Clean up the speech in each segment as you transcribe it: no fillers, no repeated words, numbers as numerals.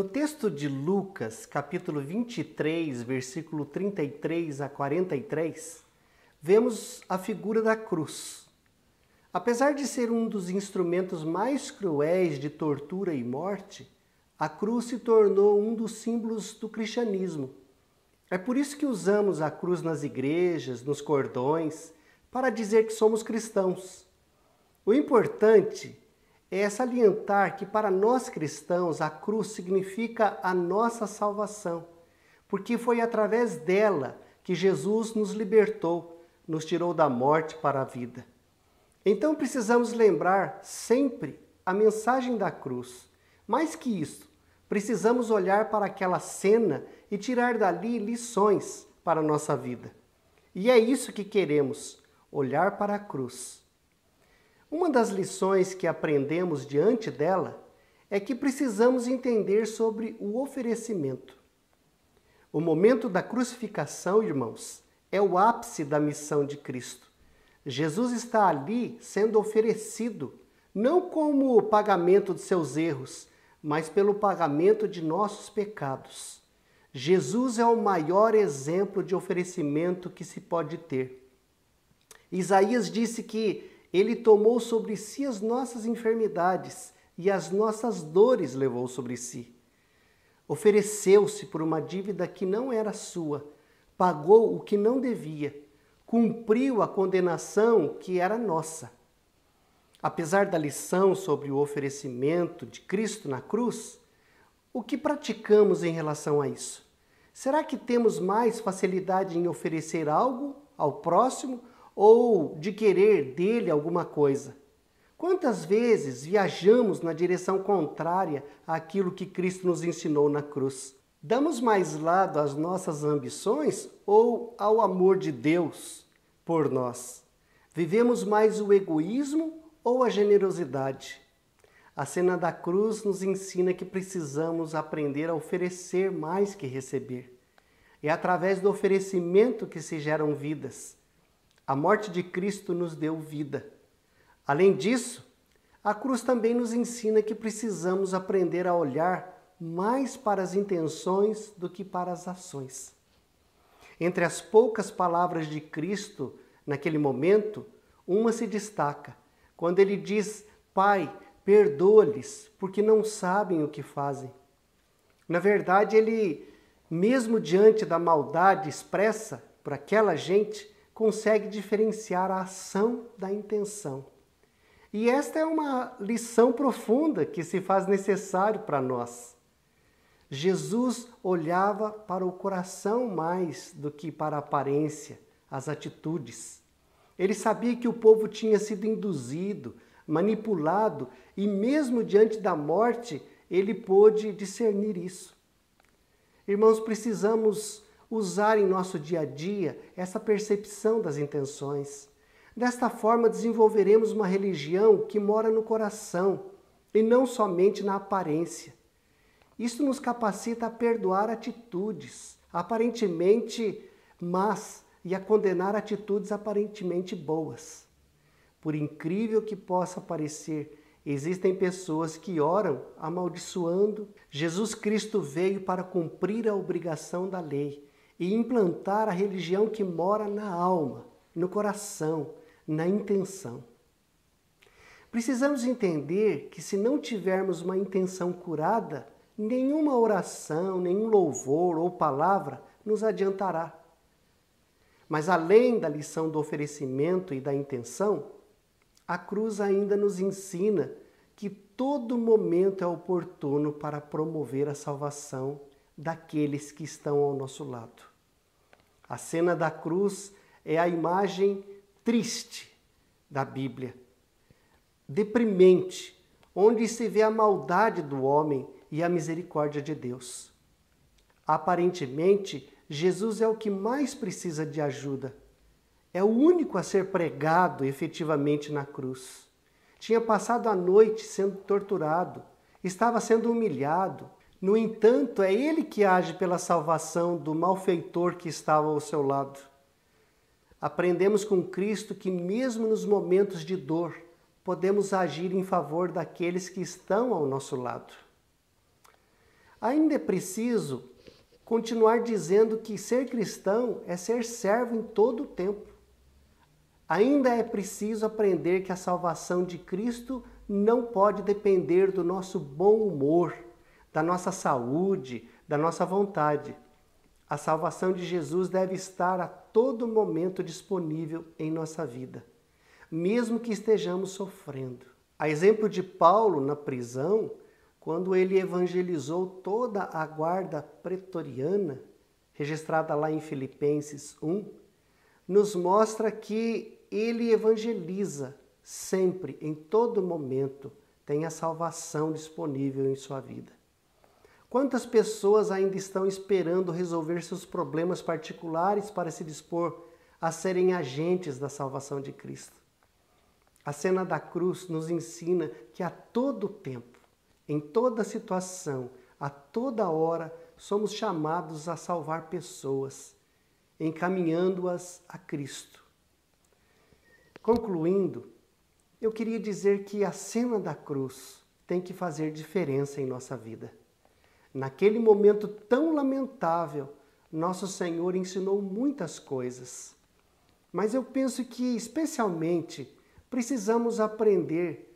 texto de Lucas, capítulo 23, versículo 33 a 43, vemos a figura da cruz. Apesar de ser um dos instrumentos mais cruéis de tortura e morte, a cruz se tornou um dos símbolos do cristianismo. É por isso que usamos a cruz nas igrejas, nos cordões, para dizer que somos cristãos. O importante é salientar que para nós cristãos a cruz significa a nossa salvação, porque foi através dela que Jesus nos libertou, nos tirou da morte para a vida. Então precisamos lembrar sempre a mensagem da cruz. Mais que isso, precisamos olhar para aquela cena e tirar dali lições para a nossa vida. E é isso que queremos, olhar para a cruz. Uma das lições que aprendemos diante dela é que precisamos entender sobre o oferecimento. O momento da crucificação, irmãos, é o ápice da missão de Cristo. Jesus está ali sendo oferecido, não como pagamento de seus erros, mas pelo pagamento de nossos pecados. Jesus é o maior exemplo de oferecimento que se pode ter. Isaías disse que ele tomou sobre si as nossas enfermidades e as nossas dores levou sobre si. Ofereceu-se por uma dívida que não era sua, pagou o que não devia, cumpriu a condenação que era nossa. Apesar da lição sobre o oferecimento de Cristo na cruz, o que praticamos em relação a isso? Será que temos mais facilidade em oferecer algo ao próximo ou de querer dele alguma coisa? Quantas vezes viajamos na direção contrária àquilo que Cristo nos ensinou na cruz? Damos mais lado às nossas ambições ou ao amor de Deus por nós? Vivemos mais o egoísmo ou a generosidade? A cena da cruz nos ensina que precisamos aprender a oferecer mais que receber. É através do oferecimento que se geram vidas. A morte de Cristo nos deu vida. Além disso, a cruz também nos ensina que precisamos aprender a olhar mais para as intenções do que para as ações. Entre as poucas palavras de Cristo naquele momento, uma se destaca, quando ele diz: Pai, perdoa-lhes, porque não sabem o que fazem. Na verdade, ele, mesmo diante da maldade expressa por aquela gente, consegue diferenciar a ação da intenção. E esta é uma lição profunda que se faz necessário para nós. Jesus olhava para o coração mais do que para a aparência, as atitudes. Ele sabia que o povo tinha sido induzido, manipulado, e mesmo diante da morte, ele pôde discernir isso. Irmãos, precisamos usar em nosso dia a dia essa percepção das intenções. Desta forma, desenvolveremos uma religião que mora no coração e não somente na aparência. Isso nos capacita a perdoar atitudes aparentemente más e a condenar atitudes aparentemente boas. Por incrível que possa parecer, existem pessoas que oram amaldiçoando. Jesus Cristo veio para cumprir a obrigação da lei e implantar a religião que mora na alma, no coração, na intenção. Precisamos entender que se não tivermos uma intenção curada, nenhuma oração, nenhum louvor ou palavra nos adiantará. Mas além da lição do oferecimento e da intenção, a cruz ainda nos ensina que todo momento é oportuno para promover a salvação daqueles que estão ao nosso lado. A cena da cruz é a imagem triste da Bíblia, deprimente, onde se vê a maldade do homem e a misericórdia de Deus. Aparentemente, Jesus é o que mais precisa de ajuda. É o único a ser pregado efetivamente na cruz. Tinha passado a noite sendo torturado, estava sendo humilhado. No entanto, é ele que age pela salvação do malfeitor que estava ao seu lado. Aprendemos com Cristo que mesmo nos momentos de dor, podemos agir em favor daqueles que estão ao nosso lado. Ainda é preciso continuar dizendo que ser cristão é ser servo em todo o tempo. Ainda é preciso aprender que a salvação de Cristo não pode depender do nosso bom humor, da nossa saúde, da nossa vontade. A salvação de Jesus deve estar a todo momento disponível em nossa vida, mesmo que estejamos sofrendo. A exemplo de Paulo na prisão, quando ele evangelizou toda a guarda pretoriana, registrada lá em Filipenses 1, nos mostra que ele evangeliza sempre, em todo momento, tem a salvação disponível em sua vida. Quantas pessoas ainda estão esperando resolver seus problemas particulares para se dispor a serem agentes da salvação de Cristo? A cena da cruz nos ensina que a todo tempo, em toda situação, a toda hora, somos chamados a salvar pessoas, encaminhando-as a Cristo. Concluindo, eu queria dizer que a cena da cruz tem que fazer diferença em nossa vida. Naquele momento tão lamentável, nosso Senhor ensinou muitas coisas. Mas eu penso que, especialmente, precisamos aprender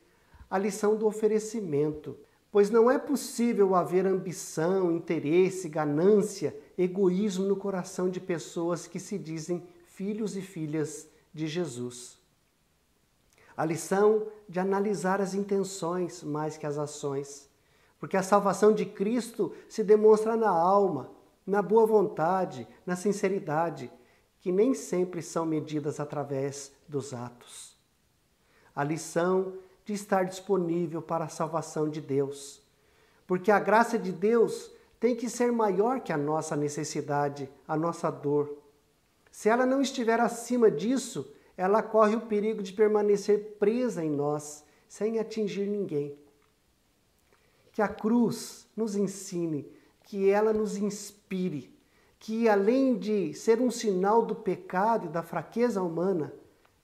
a lição do oferecimento, pois não é possível haver ambição, interesse, ganância, egoísmo no coração de pessoas que se dizem filhos e filhas de Jesus. A lição de analisar as intenções mais que as ações, porque a salvação de Cristo se demonstra na alma, na boa vontade, na sinceridade, que nem sempre são medidas através dos atos. A lição de estar disponível para a salvação de Deus, porque a graça de Deus tem que ser maior que a nossa necessidade, a nossa dor. Se ela não estiver acima disso, ela corre o perigo de permanecer presa em nós, sem atingir ninguém. Que a cruz nos ensine, que ela nos inspire, que além de ser um sinal do pecado e da fraqueza humana,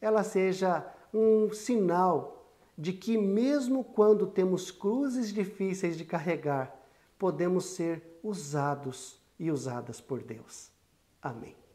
ela seja um sinal de que mesmo quando temos cruzes difíceis de carregar, podemos ser usados e usadas por Deus. Amém.